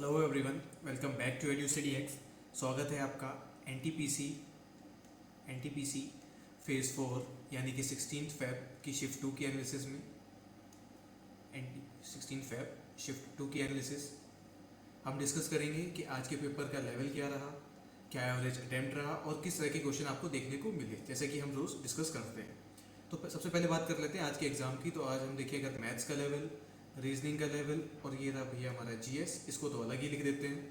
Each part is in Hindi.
Hello everyone, welcome back to Edu Study X. स्वागत है आपका एनटीपीसी फेज़ 4 यानी कि 16 फेब की शिफ्ट 2 की एनालिसिस में। 16 फेब शिफ्ट 2 की एनालिसिस हम डिस्कस करेंगे कि आज के पेपर का लेवल क्या रहा, क्या एवरेज अटेम्प्ट रहा और किस तरह के क्वेश्चन आपको देखने को मिले, जैसे कि हम रोज़ डिस्कस करते हैं। तो सबसे पहले बात कर लेते हैं आज के एग्ज़ाम की। तो आज हम देखिएगा मैथ्स का लेवल, रीजनिंग का लेवल और ये रहा भैया हमारा जीएस, इसको तो अलग ही लिख देते हैं।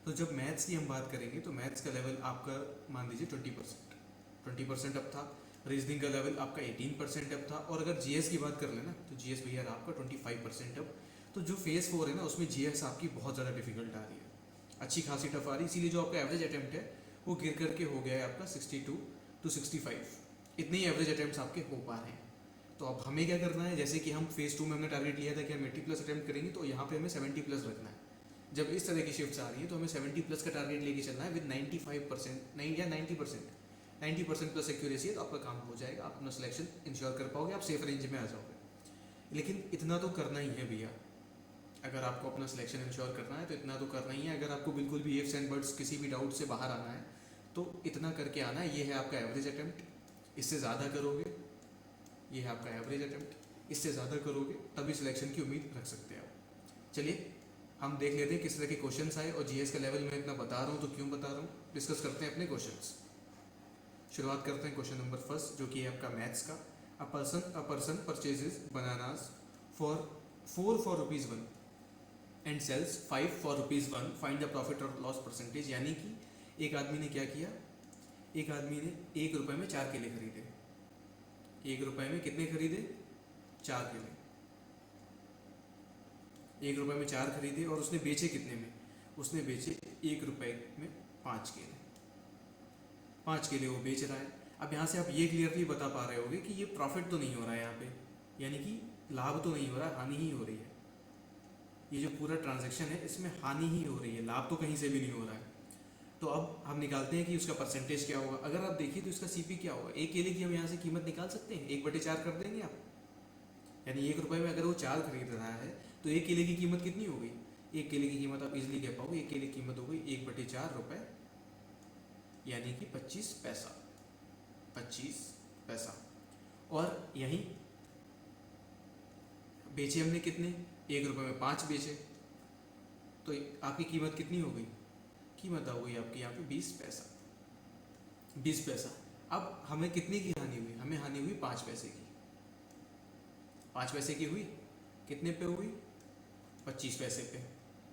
तो जब मैथ्स की हम बात करेंगे तो मैथ्स का लेवल आपका मान लीजिए 20% अप था। रीजनिंग का लेवल आपका 18% अप था। और अगर जीएस की बात कर लेना तो जीएस भैया रहा आपका 25% अप। तो जो फेज़ 4 है ना, उसमें जीएस आपकी बहुत ज़्यादा डिफिकल्ट आ रही है, अच्छी खासी टफ आ रही है। इसीलिए जो आपका एवरेज अटैम्प्ट है वो गिर करके हो गया है आपका 62 to 65। इतने ही एवरेज अटैम्प्ट्स आपके हो पा रहे हैं। तो अब हमें क्या करना है, जैसे कि हम फेज़ 2 में हमने टारगेट लिया था कि हम 80+ अटैम्प्ट करेंगे, तो यहाँ पे हमें 70+ रखना है। जब इस तरह की शिफ्ट्स आ रही है तो हमें 70+ का टारगेट लेके चलना है विद 95% नहीं या 90% प्लस एक्यूरेसी है, तो आपका काम हो जाएगा। आप अपना सिलेक्शन इंश्योर कर पाओगे, आप सेफ रेंज में आ जाओगे। लेकिन इतना तो करना ही है भैया, अगर आपको अपना सिलेक्शन इंश्योर करना है तो इतना तो करना ही है। अगर आपको बिल्कुल भी इफ्स एंड बट्स किसी भी डाउट से बाहर आना है तो इतना करके आना है। ये है आपका एवरेज अटैम्प्ट, इससे ज़्यादा करोगे, ये है आपका एवरेज अटैम्प्ट, इससे ज़्यादा करोगे तभी सिलेक्शन की उम्मीद रख सकते हैं आप। चलिए हम देख लेते हैं किस तरह के क्वेश्चंस आए। और जीएस का लेवल मैं इतना बता रहा हूँ तो क्यों बता रहा हूँ, डिस्कस करते हैं अपने क्वेश्चंस। शुरुआत करते हैं क्वेश्चन नंबर फर्स्ट, जो कि है आपका मैथ्स का। A person purchases bananas for 4 for ₹1 and sells 5 for ₹1। Find the profit और लॉस परसेंटेज। यानी कि एक आदमी ने क्या किया, एक आदमी ने 1 रुपये में 4 केले खरीदे। 1 रुपये में कितने खरीदे, 4 केले। 1 रुपये में 4 खरीदे और उसने बेचे कितने में, उसने बेचे 1 रुपये में 5 केले। 5 केले वो बेच रहा है। अब यहाँ से आप ये क्लियरली बता पा रहे होगे कि ये प्रॉफिट तो नहीं हो रहा है यहाँ पे, यानी कि लाभ तो नहीं हो रहा है, हानि ही हो रही है। ये जो पूरा ट्रांजैक्शन है इसमें हानि ही हो रही है, लाभ तो कहीं से भी नहीं हो रहा है। तो अब हम निकालते हैं कि उसका परसेंटेज क्या होगा। अगर आप देखिए तो इसका सीपी क्या होगा, 1 केले की हम यहाँ से कीमत निकाल सकते हैं, 1/4 कर देंगे आप। यानी 1 रुपये में अगर वो 4 खरीद रहा है तो 1 केले की कीमत कितनी हो गई, 1 केले की कीमत आप इजीली कह पाओगे, 1 केले की कीमत हो गई 1/4 रुपये, यानी कि 25 पैसा। 25 पैसा। और यहीं बेचे हमने कितने, 1 रुपये में 5 बेचे, तो आपकी कीमत कितनी हो गई, कीमत हो गई आपकी यहाँ पे 20 पैसा। 20 पैसा। अब हमें कितने की हानि हुई, हमें हानि हुई 5 पैसे की। 5 पैसे की हुई, कितने पे हुई, 25 पैसे पे।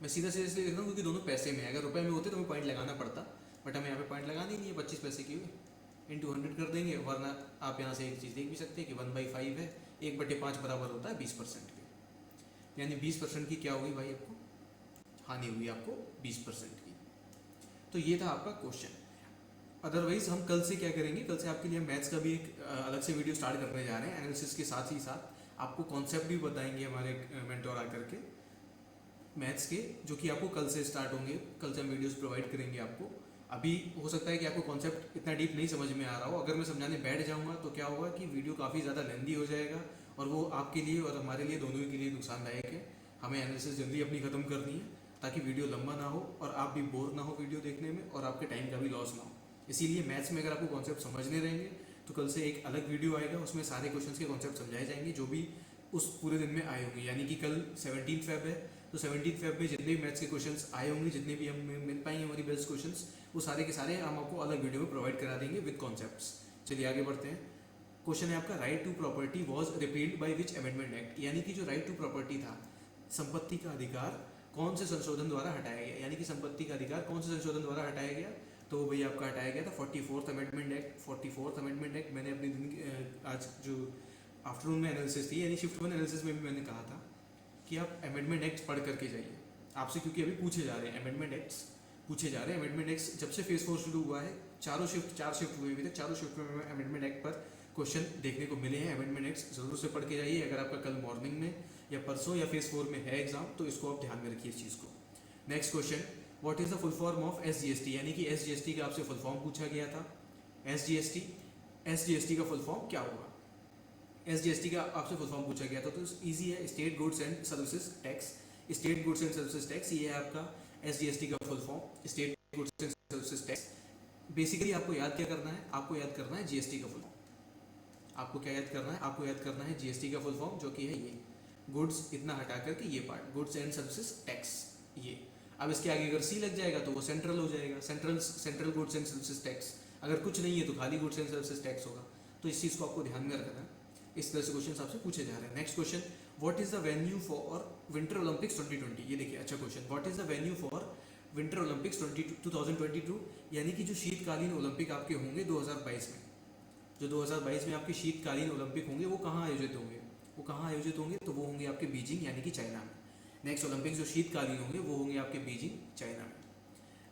मैं सीधा सीधा इसलिए लिख रहा हूँ क्योंकि दोनों पैसे में, अगर रुपए में होते तो हमें पॉइंट लगाना पड़ता, बट हमें यहाँ पे पॉइंट लगानी नहीं है। 25 पैसे की हुई इंटू 100 कर देंगे। वरना आप यहाँ से एक चीज़ देख भी सकते हैं कि 1/5 है, 1/5 बराबर होता है 20% के। यानी 20% की क्या होगी भाई, आपको हानि हुई, आपको 20% की। तो ये था आपका क्वेश्चन। अदरवाइज हम कल से क्या करेंगे, कल से आपके लिए हम मैथ्स का भी एक अलग से वीडियो स्टार्ट करने जा रहे हैं। एनालिसिस के साथ ही साथ आपको कॉन्सेप्ट भी बताएंगे हमारे मेंटोर आकर के मैथ्स के, जो कि आपको कल से स्टार्ट होंगे। कल से हम वीडियोस प्रोवाइड करेंगे आपको। अभी हो सकता है कि आपको कॉन्सेप्ट इतना डीप नहीं समझ में आ रहा हो। अगर मैं समझाने बैठ जाऊंगा तो क्या होगा कि वीडियो काफ़ी ज़्यादा लेंदी हो जाएगा, और वो आपके लिए और हमारे लिए, दोनों के लिए नुकसानदायक है। हमें एनालिसिस जल्दी अपनी ख़त्म करनी है ताकि वीडियो लंबा ना हो और आप भी बोर ना हो वीडियो देखने में, और आपके टाइम का भी लॉस ना हो। इसीलिए मैथ्स में अगर आपको कॉन्सेप्ट समझने रहेंगे तो कल से एक अलग वीडियो आएगा, उसमें सारे क्वेश्चंस के कॉन्सेप्ट समझाए जाएंगे जो भी उस पूरे दिन में आए होंगे। यानी कि कल 17 फेब है, तो 17 फेब में जितने भी मैथ्स के क्वेश्चंस आए होंगे, जितने भी हमें मिल पाएंगे हमारी बेस्ट क्वेश्चंस, वो सारे के सारे हम आपको अलग वीडियो में प्रोवाइड करा देंगे विद कॉन्सेप्ट्स। चलिए आगे बढ़ते हैं। क्वेश्चन है आपका, right to property was repealed by which amendment act. यानी कि जो राइट टू प्रॉपर्टी था, संपत्ति का अधिकार, कौन से संशोधन द्वारा हटाया गया। यानी कि संपत्ति का अधिकार कौन से संशोधन द्वारा हटाया गया, तो वो भैया आपका हटाया गया था 44th amendment act. 44th amendment act मैंने अपने दिन आज जो आफ्टरनून में एनालिसिस थी, यानी शिफ्ट 1 एनालिसिस में भी मैंने कहा था कि आप अमेंडमेंट एक्ट्स पढ़ करके जाइए आपसे, क्योंकि अभी पूछे जा रहे हैं अमेंडमेंट एक्ट्स, पूछे जा रहे हैं अमेंडमेंट एक्ट्स। जब से फेज 4 शुरू हुआ है, चार शिफ्ट हुए अभी तक, चारों शिफ्ट में अमेंडमेंट एक्ट पर क्वेश्चन देखने को मिले हैं। अमेंडमेंट एक्ट्स जरूर से पढ़ के जाइए। अगर आपका कल मॉर्निंग में या परसों या फेज 4 में है एग्जाम, तो इसको आप ध्यान में रखिए इस चीज़ को। Next question, what is the full form of SGST. यानी कि एसजीएसटी का आपसे फुल फॉर्म पूछा गया था। एसजीएसटी का फुल फॉर्म क्या होगा, एसजीएसटी का आपसे फुल फॉर्म पूछा गया था। तो इजी है, state goods and services tax. State goods and services tax ये है आपका SGST का full form state goods and services tax. Basically आपको याद क्या करना है, आपको याद करना है GST का फुल फॉर्म। आपको क्या याद करना है, आपको याद करना है GST का फुल फॉर्म, जो कि है ये गुड्स, इतना हटा करके ये part goods and services tax ये। अब इसके आगे अगर सी लग जाएगा तो वो सेंट्रल हो जाएगा, central goods and services tax. अगर कुछ नहीं है तो खाली गुड्स एंड सर्विसेज टैक्स होगा। तो इस चीज़ को आपको ध्यान में रखना है। इस तरह से क्वेश्चन आपसे पूछे जा रहे हैं। Next question, what is the venue for winter Olympics 2020। ये देखिए अच्छा question, what is the venue for winter Olympics 2022, यानी कि जो शीतकालीन ओलंपिक आपके होंगे 2022 में, जो 2022 में आपके शीतकालीन ओलंपिक होंगे वो कहाँ आयोजित होंगे, वो कहाँ आयोजित होंगे, तो वो होंगे आपके बीजिंग यानी कि चाइना में। नेक्स्ट ओलंपिक्स जो शीतकालीन होंगे वो होंगे आपके बीजिंग चाइना में।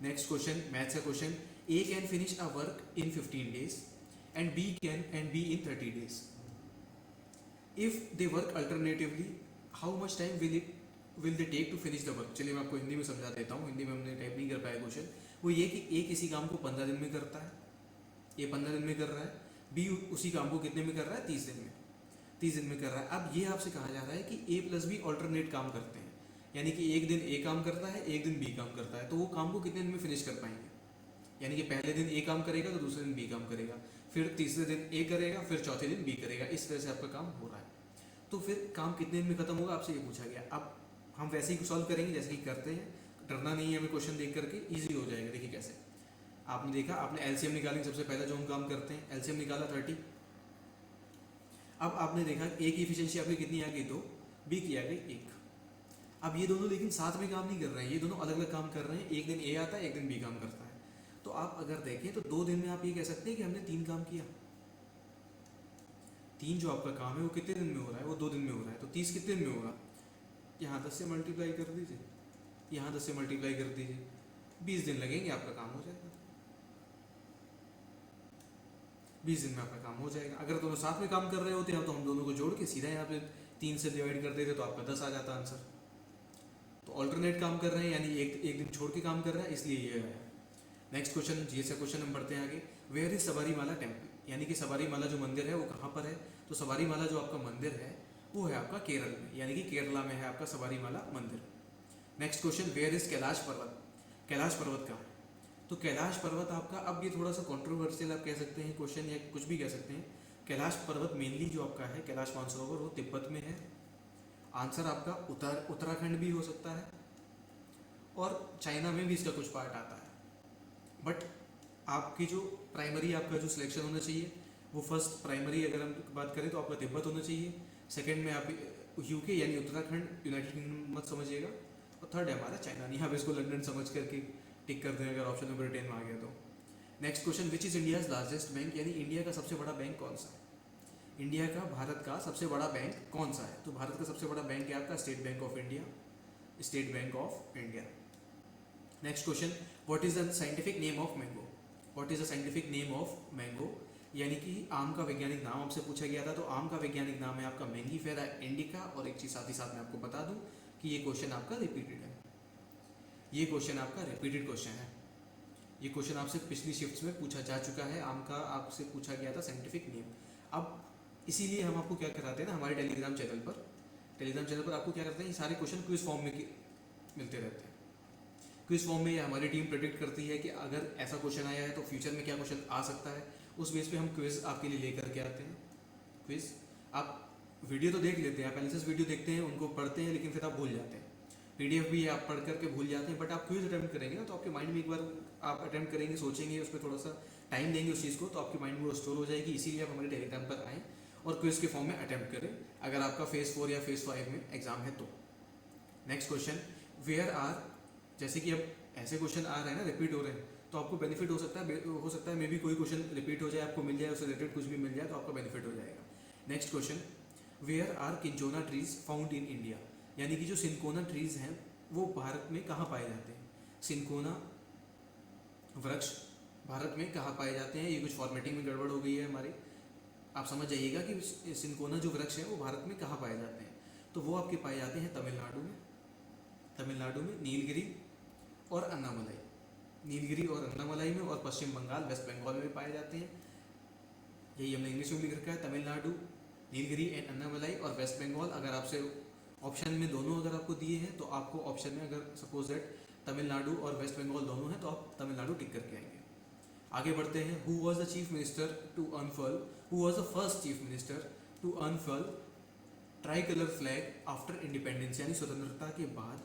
नेक्स्ट क्वेश्चन, मैथ्स का question, A can finish a work in 15 days and B in 30 days। If they work alternatively how much time will they take to finish the work. चलिए मैं आपको हिंदी में समझा देता हूँ, हिंदी में हमने टाइप नहीं कर पाया क्वेश्चन। वो ये कि ए किसी काम को 15 दिन में करता है, ये 15 दिन में कर रहा है, बी उसी काम को कितने में कर रहा है, 30 दिन में, 30 दिन में कर रहा है। अब ये आपसे कहा जा रहा है कि ए प्लस बी ऑल्टरनेट काम करते हैं, यानी कि एक दिन ए काम करता है, एक दिन बी काम करता है, तो वो काम को कितने दिन में फिनिश कर पाएंगे। यानी कि पहले दिन ए काम करेगा तो दूसरे दिन बी काम करेगा, फिर तीसरे दिन ए करेगा, फिर चौथे दिन बी करेगा। इस तरह से आपका काम हो रहा है। तो फिर काम कितने दिन में खत्म होगा, आपसे ये पूछा गया। अब हम वैसे ही सॉल्व करेंगे जैसे कि करते हैं, डरना नहीं है हमें क्वेश्चन देख करके, ईजी हो जाएगा। देखिए कैसे, आपने देखा, आपने एलसीएम निकाली, सबसे पहला जो हम काम करते हैं एलसीएम निकाला 30। अब आपने देखा ए की इफिशिएंसी आपकी कितनी आ गई, 2, बी की आ गई 1। अब ये दोनों लेकिन साथ में काम नहीं कर रहे हैं, ये दोनों अलग अलग काम कर रहे हैं। एक दिन ए आता है, एक दिन बी काम करता है। तो आप अगर देखें तो 2 दिन में आप ये कह सकते हैं कि हमने 3 काम किया। 3 जो आपका काम है वो कितने दिन में हो रहा है, वो 2 दिन में हो रहा है। तो 30 कितने दिन में होगा, यहाँ 10 से मल्टीप्लाई कर दीजिए, यहाँ 10 से मल्टीप्लाई कर दीजिए, 20 दिन लगेंगे, आपका काम हो जाएगा। 20 दिन में आपका काम हो जाएगा। अगर दोनों साथ में काम कर रहे होते हैं तो हम दोनों को जोड़ के सीधा यहाँ पे 3 से डिवाइड कर देते तो आपका 10 आ जाता आंसर। तो ऑल्टरनेट काम कर रहे हैं, यानी एक दिन छोड़ के काम कर रहा है, इसलिए ये आया। नेक्स्ट क्वेश्चन, जीएस का क्वेश्चन हम बढ़ते हैं आगे। वेयर इज सबरीमाला टेम्पल, यानी कि सबरीमाला जो मंदिर है वो कहाँ पर है। तो सबरीमाला जो आपका मंदिर है वो है आपका केरल में, यानी कि केरला में है आपका सबरीमाला मंदिर। Next question, where is Kailash Parvat, Kailash पर्वत कहाँ है। तो कैलाश पर्वत आपका, अब ये थोड़ा सा कॉन्ट्रोवर्शियल आप कह सकते हैं क्वेश्चन, या कुछ भी कह सकते हैं। कैलाश पर्वत मेनली जो आपका है कैलाश मानसरोवर वो तिब्बत में है। आंसर आपका उत्तराखंड भी हो सकता है और चाइना में भी इसका कुछ पार्ट आता है। बट आपकी जो प्राइमरी आपका जो सिलेक्शन होना चाहिए वो फर्स्ट प्राइमरी अगर हम बात करें तो आपका तिब्बत होना चाहिए। सेकंड में आप यूके यानी उत्तराखंड यूनाइटेड किंगडम मत समझिएगा, और थर्ड है हमारा चाइना। नहीं, आप इसको लंदन समझ करके टिक कर दें अगर ऑप्शन नंबर 10 में आ गया तो। Next question, which is India's largest bank, यानी इंडिया का सबसे बड़ा बैंक कौन सा है। इंडिया का, भारत का सबसे बड़ा बैंक कौन सा है। तो भारत का सबसे बड़ा बैंक है आपका state bank of India, state bank of India. Next question, what is the scientific name of mango, what is the scientific name of mango, यानी कि आम का वैज्ञानिक नाम आपसे पूछा गया था। तो आम का वैज्ञानिक नाम है आपका मैंगीफेरा इंडिका। और एक चीज़ साथ ही साथ मैं आपको बता दूं कि ये क्वेश्चन आपका रिपीटेड है, ये क्वेश्चन आपका रिपीटेड क्वेश्चन है। ये क्वेश्चन आपसे पिछली शिफ्ट्स में पूछा जा चुका है। आम का आपसे पूछा गया था साइंटिफिक नेम। अब इसीलिए हम आपको क्या कराते हैं ना, हमारे टेलीग्राम चैनल पर आपको क्या करते हैं, ये सारे क्वेश्चन क्विज फॉर्म में मिलते रहते हैं। क्विज फॉर्म में हमारी टीम प्रेडिक्ट करती है कि अगर ऐसा क्वेश्चन आया है तो फ्यूचर में क्या क्वेश्चन आ सकता है। उस बेस पे हम क्विज आपके लिए लेकर के आते हैं। क्विज आप वीडियो तो देख लेते हैं, आप एनालिसिस वीडियो देखते हैं, उनको पढ़ते हैं, लेकिन फिर आप भूल जाते हैं। पीडीएफ भी आप पढ़ करके भूल जाते हैं, बट आप क्विज अटेम्प्ट करेंगे ना तो आपके माइंड में एक बार आप अटेम्प्ट करेंगे, सोचेंगे, उस पर थोड़ा सा टाइम देंगे उस चीज़ को, तो आपके माइंड में वो स्टोर हो जाएगी। इसीलिए आप हमारे टेलीग्राम पर आएँ और क्विज के फॉर्म में अटेम्प्ट करें अगर आपका फेज़ 4 या फेज़ 5 में एग्जाम है तो। नेक्स्ट क्वेश्चन, वेयर आर, जैसे कि अब ऐसे क्वेश्चन आ रहे हैं ना, रिपीट हो रहे हैं, तो आपको बेनिफिट हो सकता है मे भी कोई क्वेश्चन रिपीट हो जाए, आपको मिल जाए, उससे रिलेटेड कुछ भी मिल जाए तो आपका बेनिफिट हो जाएगा। Next question, where are cinchona trees found in India, यानी कि जो सिंकोना ट्रीज हैं वो भारत में कहाँ पाए जाते हैं। सिंकोना वृक्ष भारत में कहाँ पाए जाते हैं। ये कुछ फॉर्मेटिंग में गड़बड़ हो गई है हमारी, आप समझ जाइएगा कि सिंकोना जो वृक्ष है वो भारत में कहाँ पाए जाते हैं। तो वो आपके पाए जाते हैं तमिलनाडु में नीलगिरी और अन्नामलाई, नीलगिरी और अन्नामलाई में, और पश्चिम बंगाल वेस्ट बंगाल में पाए जाते हैं। यही हमने इंग्लिश में लिख रखा है, तमिलनाडु, नीलगिरी एंड अन्नामलाई और वेस्ट बंगाल। अगर आपसे ऑप्शन में दोनों अगर आपको दिए हैं तो आपको ऑप्शन में अगर सपोज दैट तमिलनाडु और वेस्ट बंगाल दोनों हैं, तो आप तमिलनाडु टिक करके आएंगे। आगे बढ़ते हैं। Who was the chief minister to unfurl, who was the first chief minister to unfurl tricolour flag after independence, यानी स्वतंत्रता के बाद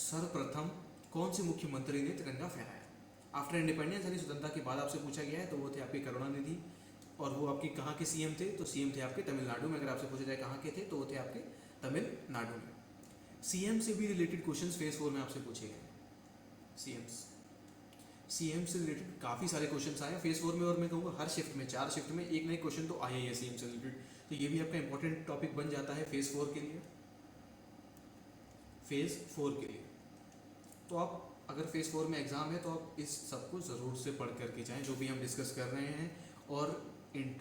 सर्वप्रथम कौन से मुख्यमंत्री ने तिरंगा फहराया। आफ्टर इंडिपेंडेंस यानी स्वतंत्रता के बाद आपसे पूछा गया है, तो वो थे आपके करुणानिधि, और वो आपके कहाँ के सीएम थे, तो सीएम थे आपके तमिलनाडु में। अगर आपसे पूछा जाए कहाँ के थे, तो वो थे आपके तमिलनाडु में। सीएम से भी रिलेटेड क्वेश्चंस फेज 4 में आपसे पूछे गए। सीएम से रिलेटेड काफ़ी सारे क्वेश्चंस आए फेज 4 में, और मैं कहूँगा हर शिफ्ट में 4 शिफ्ट में एक नए क्वेश्चन तो आया ही है सीएम से रिलेटेड। तो ये भी आपका इंपॉर्टेंट टॉपिक बन जाता है फेज 4 के लिए। फेज 4 के लिए तो आप अगर फेज 4 में एग्जाम है, तो आप इस सबको ज़रूर से पढ़ करके जाएं, जो भी हम डिस्कस कर रहे हैं। और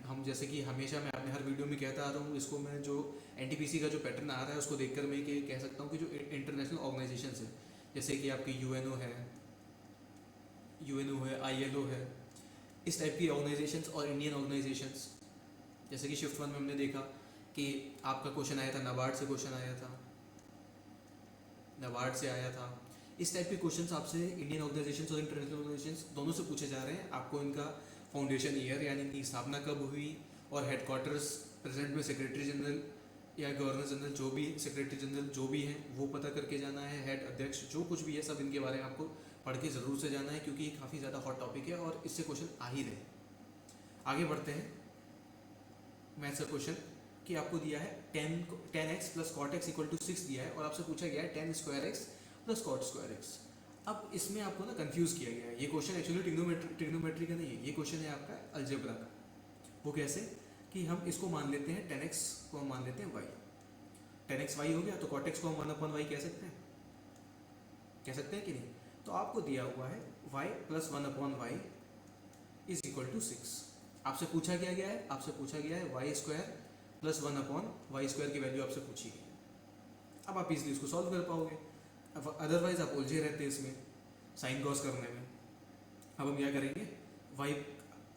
हम जैसे कि हमेशा मैं अपने हर वीडियो में कहता आ रहा हूँ, इसको मैं जो एनटीपीसी का जो पैटर्न आ रहा है उसको देखकर मैं ये कह सकता हूँ कि जो इंटरनेशनल ऑर्गेनाइजेशंस है, जैसे कि आपकी यूएनओ है, आईएलओ है, इस टाइप की ऑर्गेनाइजेशंस और इंडियन ऑर्गेनाइजेशंस, जैसे कि शिफ्ट 1 में हमने देखा कि आपका क्वेश्चन आया था नाबार्ड से, क्वेश्चन आया था नाबार्ड से आया था। इस टाइप के क्वेश्चंस आपसे इंडियन ऑर्गेनाइजेशंस और इंटरनेशनल ऑर्गेनाइजेशंस दोनों से पूछे जा रहे हैं। आपको इनका फाउंडेशन ईयर यानी इनकी स्थापना कब हुई, और हेडक्वार्टर्स प्रेजेंट में सेक्रेटरी जनरल या गवर्नर जनरल, जो भी सेक्रेटरी जनरल जो भी हैं वो पता करके जाना है। हेड अध्यक्ष जो कुछ भी है सब इनके बारे में आपको पढ़ के ज़रूर से जाना है, क्योंकि ये काफ़ी ज़्यादा हॉट टॉपिक है और इससे क्वेश्चन आ ही रहे। आगे बढ़ते हैं। मैथ्स का क्वेश्चन कि आपको दिया है 10x plus cot x equal to 6 दिया है, और आपसे पूछा गया है 10 square x plus cot square x. अब इसमें आपको ना कंफ्यूज किया गया है। ये क्वेश्चन एक्चुअली ट्रिग्नोमेट्री का नहीं है, ये क्वेश्चन है आपका अलजेब्रा का। वो कैसे कि हम इसको मान लेते हैं 10x को हम मान लेते हैं y, 10x y हो गया, तो कॉट एक्स को हम 1/y कह सकते हैं कि नहीं। तो आपको दिया हुआ है y plus 1/y is equal to 6। आपसे पूछा गया है y square plus 1/y square की वैल्यू आपसे पूछी गई है। अब आप इजीली इसको सॉल्व कर पाओगे, अब अदरवाइज आप उलझे रहते हैं इसमें साइन कॉस करने में। अब हम क्या करेंगे, वाई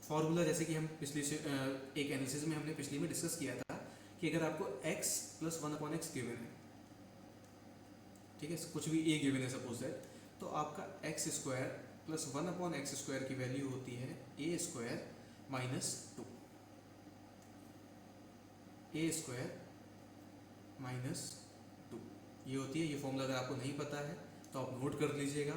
फॉर्मूला जैसे कि हम पिछली से एक एनालिसिस में हमने पिछली में डिस्कस किया था कि अगर आपको x प्लस 1/x गिवन है, ठीक है, कुछ भी a गिवन है सपोज दैट, तो आपका x square plus 1/x square की वैल्यू होती है a square minus 2, a square minus 2 ये होती है। ये फॉर्मूला अगर आपको नहीं पता है तो आप नोट कर लीजिएगा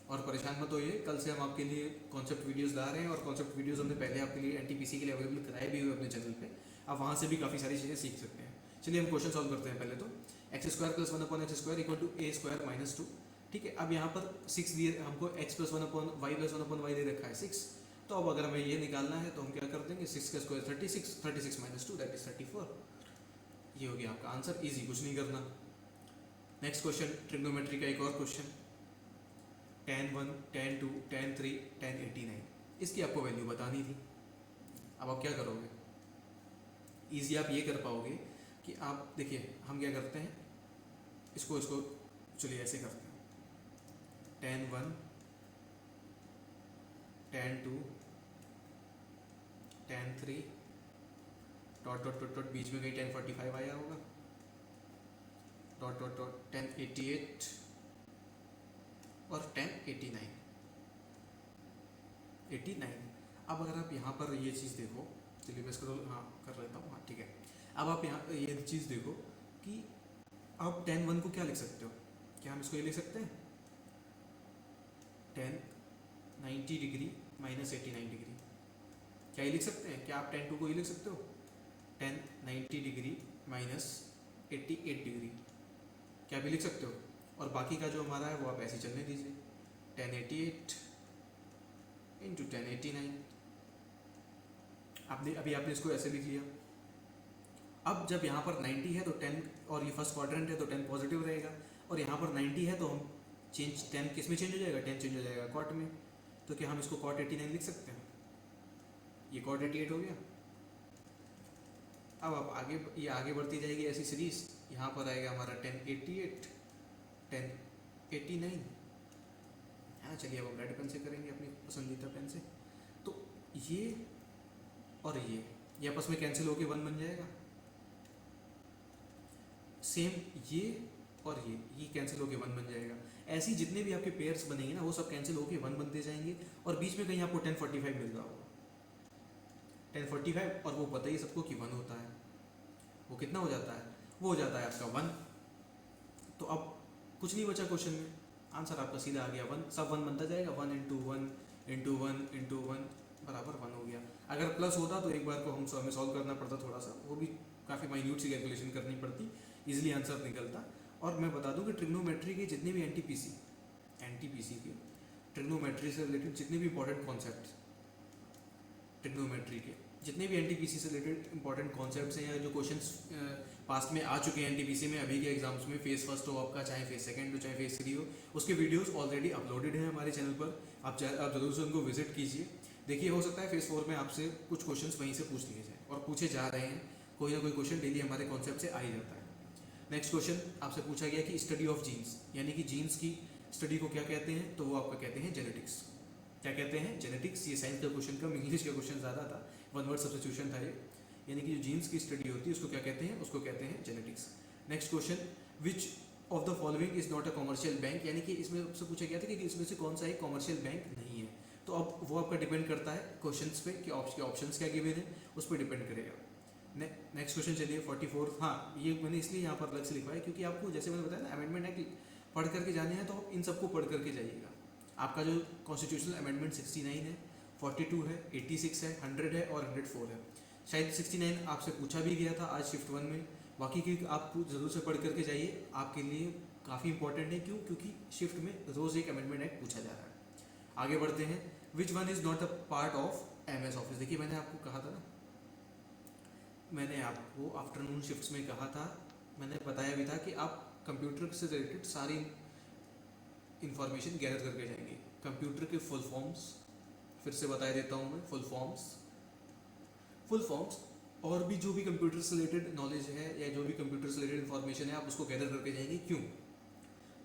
और परेशान मत होइए। कल से हम आपके लिए कॉन्सेप्ट वीडियोस ला रहे हैं, और कॉन्सेप्ट वीडियोस हमने पहले आपके लिए एनटीपीसी के लिए अवेलेबल कराए भी हुए अपने चैनल पे, आप वहाँ से भी काफ़ी सारी चीज़ें सीख सकते हैं। चलिए हम क्वेश्चन सॉल्व करते हैं। पहले तो x square plus 1/x square equal to a square minus 2, ठीक है। अब यहाँ पर 6 दिए हमको, x plus 1/y plus 1/y दे रखा है 6, तो अब अगर हमें ये निकालना है तो हम क्या कर देंगे, 6 का स्क्वायर 36, 36 माइनस 2 दैट इज 34। ये हो गया आपका आंसर, इजी, कुछ नहीं करना। नेक्स्ट क्वेश्चन ट्रिग्नोमेट्री का एक और question, tan 1, tan 2, tan 3, tan 89, इसकी आपको वैल्यू बतानी थी। अब आप क्या करोगे, इजी आप ये कर पाओगे कि आप देखिए हम क्या करते हैं, इसको चलिए ऐसे करते हैं, tan 1, tan 2, tan 3 dot dot dot dot बीच में कहीं tan 45 आया होगा, डॉट डॉट डॉट tan 88 और tan 89। अब अगर आप यहाँ पर ये चीज़ देखो, चलिए मैं इसको हाँ कर लेता हूँ, हाँ ठीक है। अब आप यहाँ ये चीज़ देखो कि आप tan 1 को क्या लिख सकते हो, क्या हम इसको ये लिख सकते हैं tan 90 डिग्री माइनस 89 डिग्री, क्या ये लिख सकते हैं, क्या आप tan 2 को ये लिख सकते हो tan 90 डिग्री माइनस 88 डिग्री, क्या भी लिख सकते हो। और बाकी का जो हमारा है वो आप ऐसे चलने दीजिए, tan 88 इंटू tan 89। अभी आपने इसको ऐसे लिख लिया। अब जब यहाँ पर 90 है तो 10, और ये फर्स्ट क्वाड्रेंट है तो 10 पॉजिटिव रहेगा, और यहाँ पर 90 है तो हम चेंज 10 किस में चेंज हो जाएगा, 10 चेंज हो जाएगा कॉट में। तो क्या हम इसको कॉट 89 लिख सकते हैं, ये कॉट 88 हो गया। अब आप आगे, ये आगे बढ़ती जाएगी ऐसी सीरीज, यहाँ पर आएगा हमारा 1088, 1089। हाँ चलिए अब हम रेड पेन से करेंगे, अपनी पसंदीदा पेन से। तो ये और ये आपस में कैंसिल होके 1 बन जाएगा, सेम ये और ये कैंसिल होके 1 बन जाएगा। ऐसी जितने भी आपके पेयर्स बनेंगे ना वो सब कैंसिल होकर 1 बनते जाएंगे, और बीच में कहीं आपको 1045 मिल रहा होगा, 1045, और वो पता ही सबको कि 1 होता है, वो कितना हो जाता है, वो हो जाता है आपका 1। तो अब कुछ नहीं बचा क्वेश्चन में, आंसर आपका सीधा आ गया 1, सब 1 बनता जाएगा, 1 into one into one into one बराबर 1 हो गया। अगर प्लस होता तो एक बार को हमें सॉल्व करना पड़ता थोड़ा सा, वो भी काफ़ी माइन्यूट सी कैलकुलेशन करनी पड़ती, इजीली आंसर निकलता। और मैं बता दूं कि ट्रिग्नोमेट्री के जितने भी एनटीपीसी के ट्रिग्नोमेट्री से रिलेटेड जितने भी इंपॉर्टेंट कॉन्सेप्ट, ट्रिग्नोमेट्री के जितने भी एनटीपीसी से रिलेटेड इंपॉर्टेंट कॉन्सेप्ट्स हैं, या जो क्वेश्चंस पास्ट में आ चुके हैं एनटीपीसी में अभी के एग्जाम्स में, फेज फर्स्ट हो आपका, चाहे फेज सेकंड हो, चाहे फेज 3 हो, उसके वीडियोस ऑलरेडी अपलोडेड हैं हमारे चैनल पर, आप जरूर से उनको विजिट कीजिए। देखिए, हो सकता है फेज 4 में आपसे कुछ क्वेश्चंस वहीं से पूछ लिए जाए, और पूछे जा रहे हैं, कोई ना कोई क्वेश्चन डेली हमारे कॉन्सेप्ट से आ ही जाता है। नेक्स्ट क्वेश्चन आपसे पूछा गया कि स्टडी ऑफ जीन्स, यानी कि जीन्स की स्टडी को क्या कहते हैं, तो वो आपका कहते हैं जेनेटिक्स। क्या कहते हैं, जेनेटिक्स। ये साइंस का क्वेश्चन कम, इंग्लिश का क्वेश्चन ज़्यादा था, 1 वर्ड सब्स्टिट्यूशन था ये। यानी कि जो जीन्स की स्टडी होती है उसको क्या कहते हैं, उसको कहते हैं genetics. Next question, which of the following is not a commercial bank, यानी कि इसमें आपसे पूछा गया था कि इसमें से कौन सा एक कॉमर्शियल बैंक नहीं है। तो अब वो आपका डिपेंड करता है क्वेश्चंस पे कि ऑप्शंस क्या गिवन है, उस पर डिपेंड करेगा। नेक्स्ट क्वेश्चन चलिए 44। हाँ, ये मैंने इसलिए यहाँ पर अलग से लिखवाया क्योंकि आपको जैसे मैंने बताया ना, अमेंडमेंट एक्ट पढ़ करके जाने हैं, तो आप इन सबको पढ़ करके जाइएगा। आपका जो कॉन्स्टिट्यूशनल अमेंडमेंट 69 है, 42 है, 86 है, 100 है और 104 है। शायद 69 आपसे पूछा भी गया था आज शिफ्ट 1 में, बाकी की आप ज़रूर से पढ़ करके जाइए, आपके लिए काफ़ी इंपॉर्टेंट है। क्यों? क्योंकि शिफ्ट में रोज़ एक अमेंडमेंट एक्ट पूछा जा रहा है। आगे बढ़ते हैं, which one is not a part of MS office. देखिए, मैंने आपको कहा था ना, मैंने आपको आफ्टरनून शिफ्ट्स में कहा था, मैंने बताया भी था कि आप कंप्यूटर से रिलेटेड सारी इंफॉर्मेशन गैदर करके जाएंगे। कंप्यूटर के फुल फॉर्म्स फिर से बता देता हूँ मैं, फुल फॉर्म्स और भी जो भी कंप्यूटर से रिलेटेड नॉलेज है या जो भी कंप्यूटर से रिलेटेड इन्फॉर्मेशन है, आप उसको गैदर करके जाएंगे। क्यों?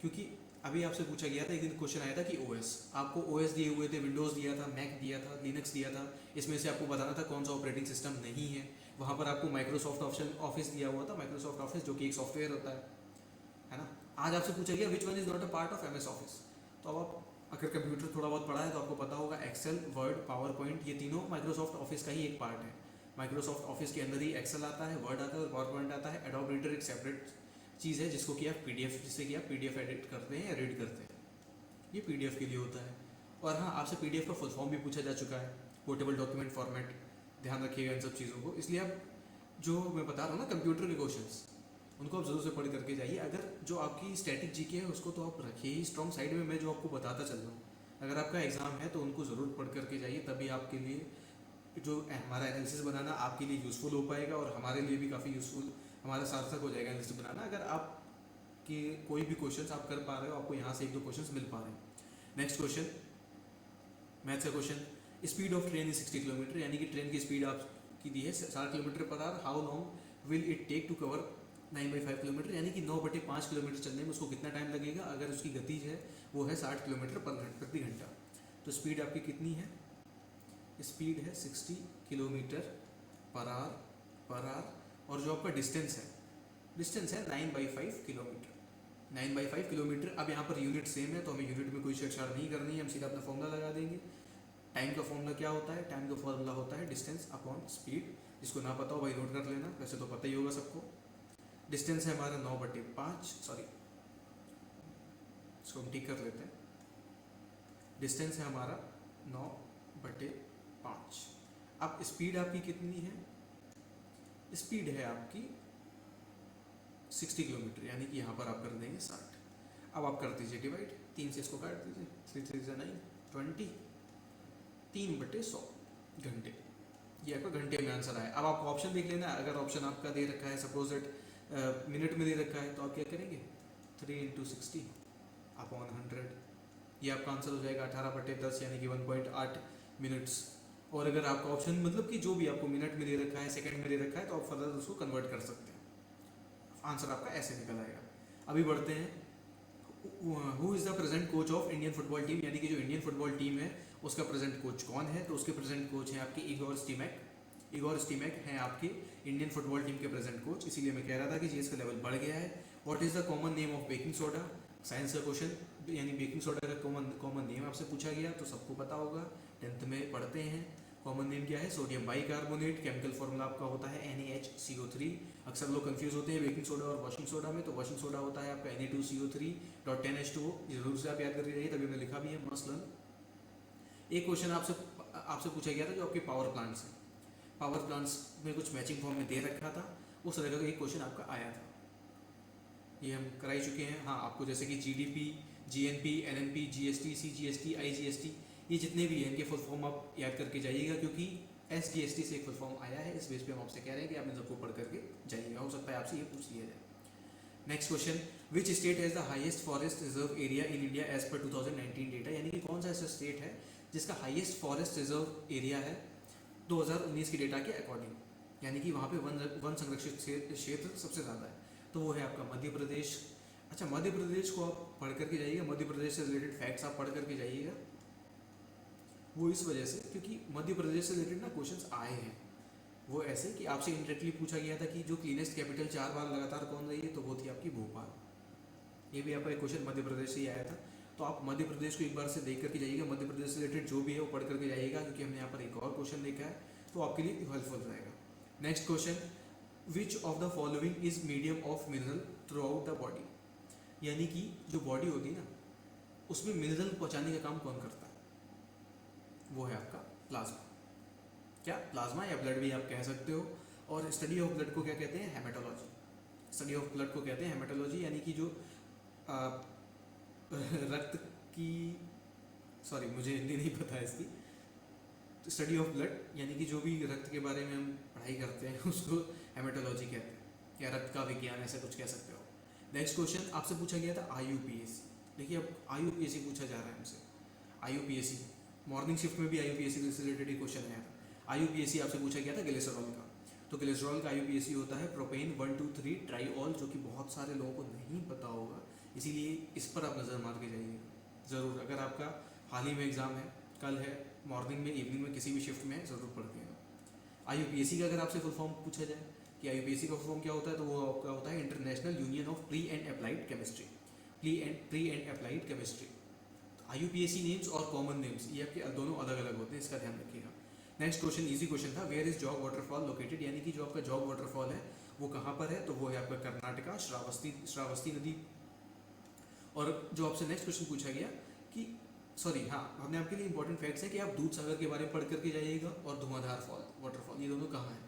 क्योंकि अभी आपसे पूछा गया था, एक दिन क्वेश्चन आया था कि ओएस, आपको ओएस दिए हुए थे, विंडोज़ दिया था, मैक दिया था, लिनक्स दिया था, इसमें से आपको बताना था कौन सा ऑपरेटिंग सिस्टम नहीं है। वहाँ पर आपको माइक्रोसॉफ्ट ऑफिस दिया हुआ था, माइक्रोसॉफ्ट ऑफिस जो कि एक सॉफ्टवेयर होता है ना। आज आपसे पूछा गया which one is not a part of MS office, तो अब आप अगर कंप्यूटर थोड़ा बहुत पढ़ा है तो आपको पता होगा एक्सेल, वर्ड, पावर पॉइंट, ये तीनों माइक्रोसॉफ्ट ऑफिस का ही एक पार्ट है। माइक्रोसॉफ्ट ऑफिस के अंदर ही एक्सेल आता है, वर्ड आता है और पावर पॉइंट आता है। एडोब रीडर एक सेपरेट चीज़ है जिसको कि आप पीडीएफ, जिससे कि आप पीडीएफ एडिट करते हैं या रीड करते हैं, ये पीडीएफ के लिए होता है। और हाँ, आपसे पीडीएफ का फुल फॉर्म भी पूछा जा चुका है, पोर्टेबल डॉक्यूमेंट फॉर्मेट, ध्यान रखिएगा इन सब चीज़ों को। इसलिए आप जो मैं बता रहा हूँ ना कंप्यूटर के क्वेश्चंस, उनको आप जरूर से पढ़ करके जाइए। अगर जो आपकी स्टैटिक जीके है उसको तो आप रखिए ही स्ट्रॉन्ग साइड में, मैं जो आपको बताता चल रहा हूँ, अगर आपका एग्जाम है तो उनको ज़रूर पढ़ करके जाइए, तभी आपके लिए जो हमारा एनालिसिस बनाना आपके लिए यूज़फुल हो पाएगा और हमारे लिए भी काफ़ी यूज़फुल, हमारा सार्थक हो जाएगा एनालिसिस बनाना। अगर आप कि कोई भी क्वेश्चंस आप कर पा रहे हो, आपको यहाँ से 1-2 क्वेश्चंस मिल पा रहे हैं। नेक्स्ट क्वेश्चन, मैथ्स का question, speed of train is 60 kilometre, यानी कि ट्रेन की स्पीड आपकी दी है 60 kilometre per hour, how long will it take to cover 9/5 kilometre, यानी कि 9/5 किलोमीटर चलने में उसको कितना टाइम लगेगा अगर उसकी गति है वो है 60 किलोमीटर प्रति घंटा। तो स्पीड आपकी कितनी है? स्पीड है 60 किलोमीटर पर आवर, और जो आपका डिस्टेंस है 9/5 किलोमीटर। 9/5 किलोमीटर। अब यहाँ पर यूनिट सेम है तो हमें यूनिट में कोई छेड़छाड़ नहीं करनी है, हम सीधा अपना फॉर्मूला लगा देंगे। टाइम का फॉर्मूला क्या होता है? टाइम का फॉर्मूला होता है डिस्टेंस अपॉन स्पीड। जिसको ना पता हो भाई नोट कर लेना, वैसे तो पता ही होगा सबको। डिस्टेंस है हमारा 9/5, सॉरी इसको हम ठीक कर लेते हैं। डिस्टेंस है हमारा 9/5। अब स्पीड आपकी कितनी है? स्पीड है आपकी 60 किलोमीटर, यानी कि यहाँ पर आप कर देंगे 60। अब आप कर दीजिए डिवाइड, 3 से इसको काट दीजिए, 3 3 9 20, 3/100 घंटे। ये आपका घंटे में आंसर आया। अब आपको ऑप्शन देख लेना, अगर ऑप्शन आपका दे रखा है सपोज दैट मिनट में दे रखा है तो आप क्या करेंगे 3 × 60 अपॉन 100, ये आपका आंसर हो जाएगा 18/10 यानी कि 1.8 मिनट्स। और अगर आपका ऑप्शन मतलब कि जो भी आपको मिनट में दे रखा है, सेकंड में दे रखा है, तो आप फर्दर उसको कन्वर्ट कर सकते हैं, आंसर आपका ऐसे निकल आएगा। अभी बढ़ते हैं, who is the present coach of Indian football team, यानी कि जो इंडियन फुटबॉल टीम है उसका प्रेजेंट कोच कौन है? तो उसके प्रेजेंट कोच हैं आपके इगोर स्टीमैक। इगोर स्टीमैक हैं आपके इंडियन फुटबॉल टीम के प्रेजेंट कोच। इसीलिए मैं कह रहा था कि जीएस का लेवल बढ़ गया है। What is the common name of baking soda? Science का क्वेश्चन। यानी बेकिंग सोडा का कॉमन कॉमन नेम आपसे पूछा गया तो सबको पता होगा, 10th में पढ़ते हैं। कॉमन नेम क्या है? Sodium bicarbonate. केमिकल फॉर्मूला आपका होता है NaHCO3। अक्सर लोग कंफ्यूज होते हैं बेकिंग सोडा और वॉशिंग सोडा में, तो वॉशिंग सोडा होता है आपका Na2CO3.10H2O। जरूर से आप याद करके जाइए, तभी हमने लिखा भी है मसलन। एक क्वेश्चन आपसे पूछा गया था जो आपके पावर प्लांट्स हैं, पावर प्लांट्स में कुछ मैचिंग फॉर्म में दे रखा था, उस तरह का एक क्वेश्चन आपका आया था, ये हम करा ही चुके हैं। हाँ, आपको जैसे कि GDP, GNP, LNP, GST, CGST, IGST, ये जितने भी हैं इनके फुल फॉर्म आप याद करके जाइएगा, क्योंकि SGST से एक फुल फॉर्म आया है। इस बेस पे हम आपसे कह रहे हैं कि आप इन सबको पढ़ करके जाइएगा, हो सकता है आपसे ये पूछ लिया जाए। Next question, which state has the highest forest reserve area in India as per 2019 data, यानी कि कौन सा ऐसा स्टेट है जिसका हाईएस्ट फॉरेस्ट रिजर्व एरिया है 2019 के डेटा के अकॉर्डिंग, यानी कि वहाँ पे वन संरक्षित क्षेत्र सबसे ज़्यादा है, तो वो है आपका मध्य प्रदेश। अच्छा, मध्य प्रदेश को आप पढ़ करके जाइएगा, मध्य प्रदेश से रिलेटेड फैक्ट्स आप पढ़ करके जाइएगा। वो इस वजह से क्योंकि मध्य प्रदेश से रिलेटेड ना क्वेश्चंस आए हैं, वो ऐसे कि आपसे इंडायरेक्टली पूछा गया था कि जो क्लीनेस्ट कैपिटल 4 बार लगातार कौन रही है, तो वो थी आपकी भोपाल। ये भी आपका एक क्वेश्चन मध्य प्रदेश से ही आया था, तो आप मध्य प्रदेश को एक बार से देख करके जाइएगा, मध्य प्रदेश से रिलेटेड जो भी है वो पढ़ करके जाइएगा, क्योंकि हमने यहाँ पर एक और क्वेश्चन देखा है, तो आपके लिए हेल्पफुल रहेगा। Next question, which of the following is medium of mineral through out the body, यानी कि जो बॉडी होती है ना उसमें मिनरल पहुँचाने का काम कौन करता है, वो है आपका प्लाज्मा। क्या? प्लाज्मा या ब्लड भी आप कह सकते हो। और स्टडी ऑफ ब्लड को क्या कहते हैं? हेमेटोलॉजी। स्टडी ऑफ ब्लड को कहते हैं हेमेटोलॉजी, यानी कि जो रक्त की, सॉरी मुझे हिंदी नहीं पता है इसकी, तो स्टडी ऑफ ब्लड यानी कि जो भी रक्त के बारे में हम पढ़ाई करते हैं उसको हेमेटोलॉजी कहते हैं, या रक्त का विज्ञान ऐसा कुछ कह सकते हो। नेक्स्ट क्वेश्चन आपसे पूछा गया था IUPAC। देखिए अब IUPAC पूछा जा रहा है हमसे, IUPAC मॉर्निंग शिफ्ट में भी IUPAC से रिलेटेड ही क्वेश्चन आया था। IUPAC आपसे पूछा गया था ग्लिसरॉल का, तो ग्लिसरॉल का IUPAC होता है प्रोपेन 1,2,3 ट्राईऑल, जो कि बहुत सारे लोगों को नहीं पता होगा, इसीलिए इस पर आप नज़र मार के जाइएगा ज़रूर। अगर आपका हाल ही में एग्ज़ाम है, कल है, मॉर्निंग में, इवनिंग में, किसी भी शिफ्ट में ज़रूर पढ़ते हैं। IUPAC का अगर आपसे फुल फॉर्म पूछा जाए कि IUPAC का फुल फॉर्म क्या होता है, तो वो आपका होता है international union of pre and applied chemistry. Pre and applied chemistry. IUPAC names और कॉमन नेम्स ये आपके दोनों अलग अलग होते हैं, इसका ध्यान रखिएगा। नेक्स्ट क्वेश्चन इजी क्वेश्चन था, where is Jog waterfall located, यानी कि जो आपका जॉग वाटरफॉल है वो कहाँ पर है, तो वो है आपका कर्नाटका, श्रावस्ती नदी। और जो आपसे नेक्स्ट क्वेश्चन पूछा गया कि सॉरी हाँ, हमने आपके लिए इंपॉर्टेंट फैक्ट्स है कि आप दूध सागर के बारे में पढ़ करके जाइएगा, और धुआंधार फॉल वाटरफॉल ये दोनों कहाँ हैं,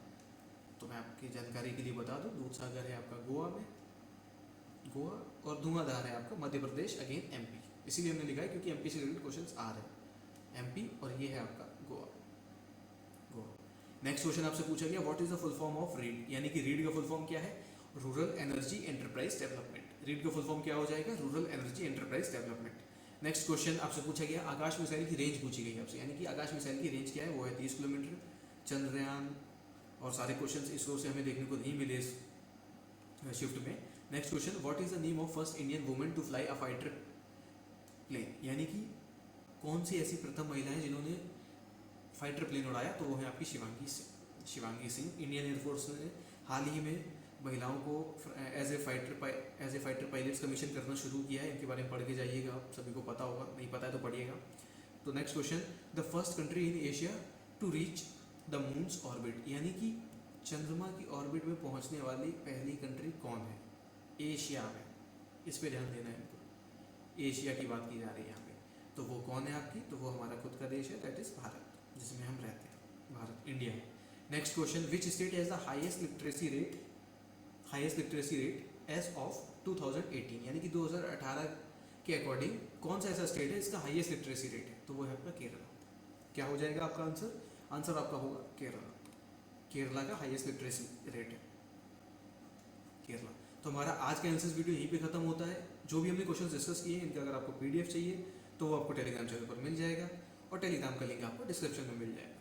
तो मैं आपकी जानकारी के लिए बता दूँ, दूध सागर है आपका गोवा में, गोवा, और धुआंधार है आपका मध्य प्रदेश, अगेन MP, इसीलिए हमने लिखा है क्योंकि MP से रिलेटेड क्वेश्चंस आ रहे हैं, MP, और ये है आपका गोवा। नेक्स्ट क्वेश्चन आपसे पूछा गया what is the full form of read, यानी कि रीड का फुल फॉर्म क्या है, rural energy enterprise development. Read का फुल फॉर्म क्या हो जाएगा, rural energy enterprise development. Next question आपसे पूछा गया आकाश मिसाइल की रेंज पूछी गई आपसे, यानी कि आकाश मिसाइल की रेंज क्या है, वो है 30 किलोमीटर। चंद्रयान और सारे क्वेश्चन इसरो से हमें देखने को नहीं मिले इस शिफ्ट में। Next question, what is the name of first Indian women to fly a fighter plane, यानी कि कौन सी ऐसी प्रथम महिला है जिन्होंने फाइटर प्लेन उड़ाया, तो वो है आपकी शिवांगी सिंह। इंडियन एयरफोर्स ने हाल ही में महिलाओं को as a fighter pilots commission करना शुरू किया है, इनके बारे में पढ़ के जाइएगा, आप सभी को पता होगा, नहीं पता है तो पढ़िएगा। तो next question, the first country in Asia to reach the moon's orbit, यानी कि चंद्रमा की ऑर्बिट में पहुंचने वाली पहली कंट्री कौन है एशिया में, इस पे ध्यान देना है इनको, एशिया की बात की जा रही है यहाँ पे, तो वो कौन है आपकी, तो वो हमारा खुद का देश है, दैट इज भारत, जिसमें हम रहते हैं, भारत, इंडिया है। Next question, which state has the highest literacy rate as of 2018, यानी कि 2018 के अकॉर्डिंग कौन सा ऐसा स्टेट है इसका हाईएस्ट लिटरेसी रेट है, तो वो है आपका केरला। क्या हो जाएगा आपका आंसर, आंसर आपका होगा केरला, केरला का हाईएस्ट लिटरेसी रेट है केरला। तो हमारा आज का आंसर्स वीडियो यहीं पे खत्म होता है। जो भी हमने क्वेश्चन डिस्कस किए हैं इनका अगर आपको PDF चाहिए तो वो आपको टेलीग्राम चैनल पर मिल जाएगा, और टेलीग्राम का लिंक आपको डिस्क्रिप्शन में मिल जाएगा,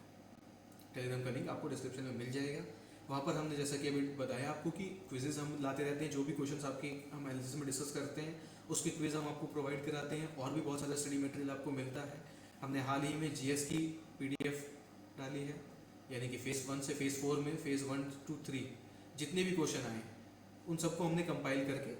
टेलीग्राम का लिंक आपको डिस्क्रिप्शन में मिल जाएगा। वहाँ पर हमने जैसा कि अभी बताया आपको कि क्विजेज हम लाते रहते हैं, जो भी क्वेश्चन आपके हम एनालिसिस में डिस्कस करते हैं उसके क्विज हम आपको प्रोवाइड कराते हैं, और भी बहुत सारा स्टडी मटेरियल आपको मिलता है। हमने हाल ही में GS की PDF डाली है, यानी कि फेज़ 1 से फेज़ 4 में फेज़ 1 to 3 जितने भी क्वेश्चन आए उन सबको हमने कंपाइल करके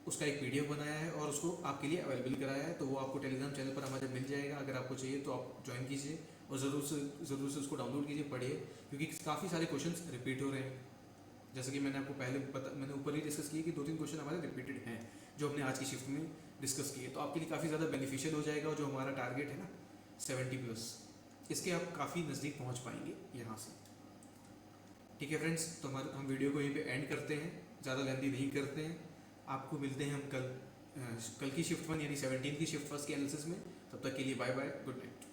उसका एक पीडीएफ बनाया है और उसको आपके लिए अवेलेबल कराया है, तो वो आपको टेलीग्राम चैनल पर हमारे मिल जाएगा। अगर आपको चाहिए तो आप ज्वाइन कीजिए और ज़रूर से उसको डाउनलोड कीजिए, पढ़िए, क्योंकि काफ़ी सारे क्वेश्चंस रिपीट हो रहे हैं। जैसे कि मैंने आपको मैंने ऊपर ही डिस्कस किया कि 2-3 क्वेश्चन हमारे रिपीटेड हैं जो हमने आज की शिफ्ट में डिस्कस किए, तो आपके लिए काफ़ी ज़्यादा बेनिफिशियल हो जाएगा। और जो हमारा टारगेट है ना 70+, इसके आप काफ़ी नज़दीक पहुँच पाएंगे यहाँ से। ठीक है फ्रेंड्स, तो हम वीडियो को यहीं पे एंड करते हैं, ज़्यादा लेंथी नहीं करते हैं। आपको मिलते हैं हम कल की शिफ्ट 1 यानी 17 की शिफ्ट फर्स्ट के एनालिसिस में। तब तक के लिए बाय बाय, गुड नाइट।